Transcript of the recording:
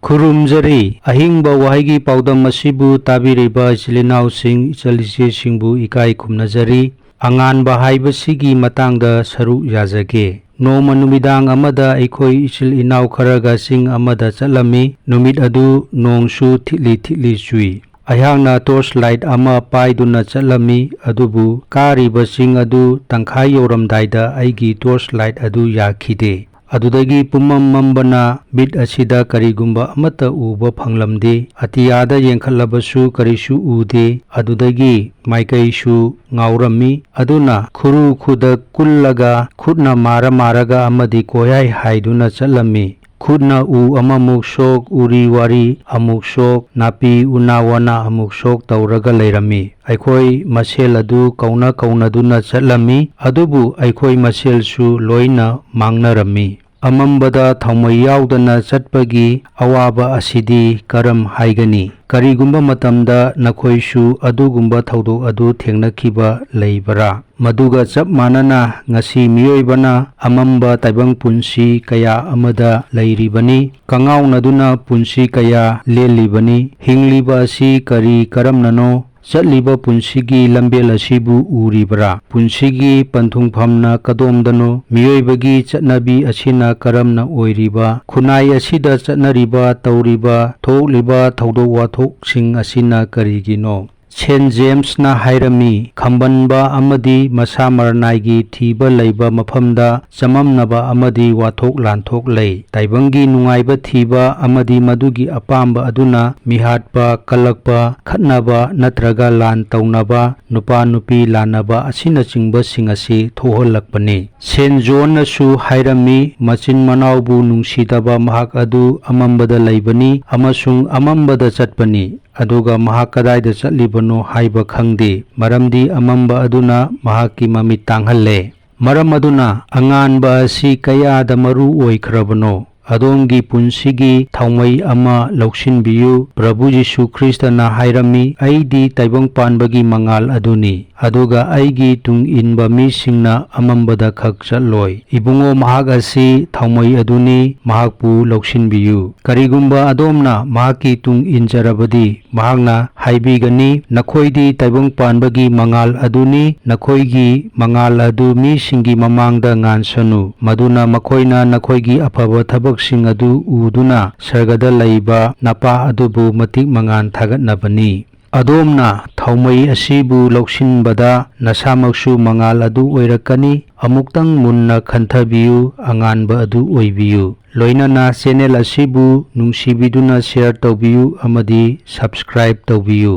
ꯈꯨꯔꯨꯝꯖꯔꯤ ꯑꯍꯤꯡꯕ ꯋꯥꯍꯩꯒꯤ ꯄꯥꯎꯗꯝ ꯑꯁꯤꯕꯨ ꯇꯥꯕꯤꯔꯤꯕ ꯏꯆꯤꯜ ꯏꯅꯥꯎꯁꯤꯡ ꯏꯆꯜ ꯏꯆꯦꯁꯤꯡꯕꯨ ꯏꯀꯥꯏ ꯈꯨꯝꯅꯖꯔꯤ ꯑꯉꯥꯟꯕ ꯍꯥꯏꯕꯁꯤꯒꯤ ꯃꯇꯥꯡꯗ ꯁꯔꯨꯛ ꯌꯥꯖꯒꯦ ꯅꯣꯡꯃ ꯅꯨꯃꯤꯗꯥꯡ ꯑꯃꯗ ꯑꯩꯈꯣꯏ ꯏꯆꯤꯜ ꯏꯅꯥꯎ ꯈꯔꯒ ꯆꯤꯡ ꯑꯃꯗ ꯆꯠꯂꯝꯃꯤ ꯅꯨꯃꯤꯠ ꯑꯗꯨ ꯅꯣꯡꯁꯨ ꯊꯤꯠꯂꯤ ꯊꯤꯠꯂꯤ ꯆꯨꯏ ꯑꯩꯍꯥꯛꯅ ꯇꯣꯔꯆ ꯂꯥꯏꯠ ꯑꯃ ꯄꯥꯏꯗꯨꯅ ꯆꯠꯂꯝꯃꯤ ꯑꯗꯨꯕꯨ ꯀꯥꯔꯤꯕ ꯆꯤꯡ ꯑꯗꯨ ꯇꯪꯈꯥꯏ ꯌꯧꯔꯝꯗꯥꯏꯗ ꯑꯩꯒꯤ ꯇꯣꯔꯆ ꯂꯥꯏꯠ ꯑꯗꯨ ꯌꯥꯈꯤꯗꯦ ꯑꯗꯨꯗꯒꯤ ꯄꯨꯝꯃꯝ ꯃꯝꯕꯅ ꯃꯤꯠ ꯑꯁꯤꯗ ꯀꯔꯤꯒꯨꯝꯕ ꯑꯃꯠꯇ ꯎꯕ ꯐꯪꯂꯝꯗꯦ ꯑꯇꯤꯌꯥꯗ ꯌꯦꯡꯈꯠꯂꯕꯁꯨ ꯀꯔꯤꯁꯨ ꯎꯗꯦ ꯑꯗꯨꯗꯒꯤ ꯃꯥꯏꯀꯩꯁꯨ ꯉꯥꯎꯔꯝꯃꯤ ꯑꯗꯨꯅ ꯈꯨꯔꯨ ꯈꯨꯗꯛ ꯀꯨꯜꯂꯒ ꯈꯨꯠꯅ ꯃꯥꯔꯒ ꯑꯃꯗꯤ ꯀꯣꯌꯥꯏ ꯍꯥꯏꯗꯨꯅ ꯆꯠꯂꯝꯃꯤ ꯈꯨꯠꯅ ꯎ ꯑꯃꯃꯨꯛ ꯁꯣꯛ ꯎꯔꯤ ꯋꯥꯔꯤ ꯑꯃꯨꯛ ꯁꯣꯛ ꯅꯥꯄꯤ ꯎꯅꯥ ꯋꯥꯅ ꯑꯃꯨꯛ ꯁꯣꯛ ꯇꯧꯔꯒ ꯂꯩꯔꯝꯃꯤ ꯑꯩꯈꯣꯏ ꯃꯁꯦꯜ ꯑꯗꯨ ꯀꯧꯅꯗꯨꯅ ꯆꯠꯂꯝꯃꯤ ꯑꯗꯨꯕꯨ ꯑꯩꯈꯣꯏ ꯃꯁꯦꯜꯁꯨ ꯂꯣꯏꯅ ꯃꯥꯡꯅꯔꯝꯃꯤ ꯑꯃꯝꯕꯗ ꯊꯥꯎꯃꯩ ꯌꯥꯎꯗꯅ ꯆꯠꯄꯒꯤ ꯑꯋꯥꯕ ꯑꯁꯤꯗꯤ ꯀꯔꯝ ꯍꯥꯏꯒꯅꯤ ꯀꯔꯤꯒꯨꯝꯕ ꯃꯇꯝꯗ ꯅꯈꯣꯏꯁꯨ ꯑꯗꯨꯒꯨꯝꯕ ꯊꯧꯗꯣꯛ ꯑꯗꯨ ꯊꯦꯡꯅꯈꯤꯕ ꯂꯩꯕꯔꯥ ꯃꯗꯨꯒ ꯆꯞ ꯃꯥꯟꯅꯅ ꯉꯁꯤ ꯃꯤꯑꯣꯏꯕꯅ ꯑꯃꯝꯕ ꯇꯥꯏꯕꯪ ꯄꯨꯟꯁꯤ ꯀꯌꯥ ꯑꯃꯗ ꯂꯩꯔꯤꯕꯅꯤ ꯀꯡꯉꯥꯎꯅꯗꯨꯅ ꯄꯨꯟꯁꯤ ꯀꯌꯥ ꯂꯦꯜꯂꯤꯕꯅꯤ ꯍꯤꯡꯂꯤꯕ ꯑꯁꯤ ꯀꯔꯝꯅꯅꯣ ꯆꯠꯂꯤꯕ ꯄꯨꯟꯁꯤꯒꯤ ꯂꯝꯕꯦꯜ ꯑꯁꯤꯕꯨ ꯎꯔꯤꯕꯔꯥ ꯄꯨꯟꯁꯤꯒꯤ ꯄꯟꯊꯨꯡꯐꯝꯅ ꯀꯗꯣꯝꯗꯅꯣ ꯃꯤꯑꯣꯏꯕꯒꯤ ꯆꯠꯅꯕꯤ ꯑꯁꯤꯅ ꯀꯔꯝꯅ ꯑꯣꯏꯔꯤꯕ ꯈꯨꯟꯅꯥꯏ ꯑꯁꯤꯗ ꯆꯠꯅꯔꯤꯕ ꯇꯧꯔꯤꯕ ꯊꯣꯛꯂꯤꯕ ꯊꯧꯗꯣꯛ ꯋꯥꯊꯣꯛꯁꯤꯡ ꯑꯁꯤꯅ ꯀꯔꯤꯒꯤꯅꯣ ꯁꯦꯟꯠ ꯖꯦꯝꯁꯅ ꯍꯥꯏꯔꯝꯃꯤ ꯈꯝꯕꯟꯕ ꯑꯃꯗꯤ ꯃꯁꯥ ꯃꯔꯅꯥꯏꯒꯤ ꯊꯤꯕ ꯂꯩꯕ ꯃꯐꯝꯗ ꯆꯃꯝꯅꯕ ꯑꯃꯗꯤ ꯋꯥꯊꯣꯛ ꯂꯥꯟꯊꯣꯛ ꯂꯩ ꯇꯥꯏꯕꯪꯒꯤ ꯅꯨꯡꯉꯥꯏꯕ ꯊꯤꯕ ꯑꯃꯗꯤ ꯃꯗꯨꯒꯤ ꯑꯄꯥꯝꯕ ꯑꯗꯨꯅ ꯃꯤꯍꯥꯠꯄ ꯀꯜꯂꯛꯄ ꯈꯠꯅꯕ ꯅꯠꯇ꯭ꯔꯒ ꯂꯥꯟ ꯇꯧꯅꯕ ꯅꯨꯄꯥ ꯅꯨꯄꯤ ꯂꯥꯟꯅꯕ ꯑꯁꯤꯅꯆꯤꯡꯕꯁꯤꯡ ꯑꯁꯤ ꯊꯣꯛꯍꯜꯂꯛꯄꯅꯤ ꯁꯦꯟꯠ ꯖꯣꯟꯅꯁꯨ ꯍꯥꯏꯔꯝꯃꯤ ꯃꯆꯤꯟ ꯃꯅꯥꯎꯕꯨ ꯅꯨꯡꯁꯤꯗꯕ ꯃꯍꯥꯛ ꯑꯗꯨ ꯑꯃꯝꯕꯗ ꯂꯩꯕꯅꯤ ꯑꯃꯁꯨꯡ ꯑꯃꯝꯕꯗ ꯆꯠꯄꯅꯤ ꯑꯗꯨꯒ ꯃꯍꯥꯛ ꯀꯗꯥꯏꯗ ꯆꯠꯂꯤꯕꯅꯣ ꯍꯥꯏꯕ ꯈꯪꯗꯦ ꯃꯔꯝꯗꯤ ꯑꯃꯝꯕ ꯑꯗꯨꯅ ꯃꯍꯥꯛꯀꯤ ꯃꯃꯤꯠ ꯇꯥꯡꯍꯜꯂꯦ ꯃꯔꯝ ꯑꯗꯨꯅ ꯑꯉꯥꯟꯕ ꯑꯁꯤ ꯀꯌꯥꯗ ꯃꯔꯨ ꯑꯣꯏꯈ꯭ꯔꯕꯅꯣ ꯑꯗꯣꯝꯒꯤ ꯄꯨꯟꯁꯤꯒꯤ ꯊꯥꯎꯃꯩ ꯑꯃ ꯂꯧꯁꯤꯟꯕꯤꯌꯨ ꯄ꯭ꯔꯚꯨ ꯖꯤꯁꯨ ꯈ꯭ꯔꯤꯁꯇꯅ ꯍꯥꯏꯔꯝꯃꯤ ꯑꯩꯗꯤ ꯇꯥꯏꯕꯪ ꯄꯥꯟꯕꯒꯤ ꯃꯉꯥꯜ ꯑꯗꯨꯅꯤ ꯑꯗꯨꯒ ꯑꯩꯒꯤ ꯇꯨꯡ ꯏꯟꯕ ꯃꯤꯁꯤꯡꯅ ꯑꯃꯝꯕꯗ ꯈꯛ ꯆꯠꯂꯣꯏ ꯏꯕꯨꯡꯉꯣ ꯃꯍꯥꯛ ꯑꯁꯤ ꯊꯥꯎꯃꯩ ꯑꯗꯨꯅꯤ ꯃꯍꯥꯛꯄꯨ ꯂꯧꯁꯤꯟꯕꯤꯌꯨ ꯀꯔꯤꯒꯨꯝꯕ ꯑꯗꯣꯝꯅ ꯃꯍꯥꯛꯀꯤ ꯇꯨꯡ ꯏꯟꯖꯔꯕꯗꯤ ꯃꯍꯥꯛꯅ ꯍꯥꯏꯕꯤꯒꯅꯤ ꯅꯈꯣꯏꯗꯤ ꯇꯥꯏꯕꯪ ꯄꯥꯟꯕꯒꯤ ꯃꯉꯥꯜ ꯑꯗꯨꯅꯤ ꯅꯈꯣꯏꯒꯤ ꯃꯉꯥꯜ ꯑꯗꯨ ꯃꯤꯁꯤꯡꯒꯤ ꯃꯃꯥꯡꯗ ꯉꯥꯟꯁꯅꯨ ꯃꯗꯨꯅ ꯃꯈꯣꯏꯅ ꯅꯈꯣꯏꯒꯤ ꯑꯐꯕ ꯊꯕꯛꯁꯤꯡ ꯑꯗꯨ ꯎꯗꯨꯅ ꯁꯔꯒꯗ ꯂꯩꯕ ꯅꯄꯥ ꯑꯗꯨꯕꯨ ꯃꯇꯤꯛ ꯃꯉꯥꯟ ꯊꯥꯒꯠꯅꯕꯅꯤ ꯑꯗꯣꯝꯅ ꯊꯥꯎꯃꯩ ꯑꯁꯤꯕꯨ ꯂꯧꯁꯤꯟꯕꯗ ꯅꯁꯥꯃꯛꯁꯨ ꯃꯉꯥꯜ ꯑꯗꯨ ꯑꯣꯏꯔꯛꯀꯅꯤ ꯑꯃꯨꯛꯇꯪ ꯃꯨꯟꯅ ꯈꯟꯊꯕꯤꯌꯨ ꯑꯉꯥꯟꯕ ꯑꯗꯨ ꯑꯣꯏꯕꯤꯌꯨ ꯂꯣꯏꯅꯅ ꯆꯦꯅꯦꯜ ꯑꯁꯤꯕꯨ ꯅꯨꯡꯁꯤꯕꯤꯗꯨꯅ ꯁꯦꯌꯔ ꯇꯧꯕꯤꯌꯨ ꯑꯃꯗꯤ ꯁꯕꯁꯀ꯭ꯔꯥꯏꯕ ꯇꯧꯕꯤꯌꯨ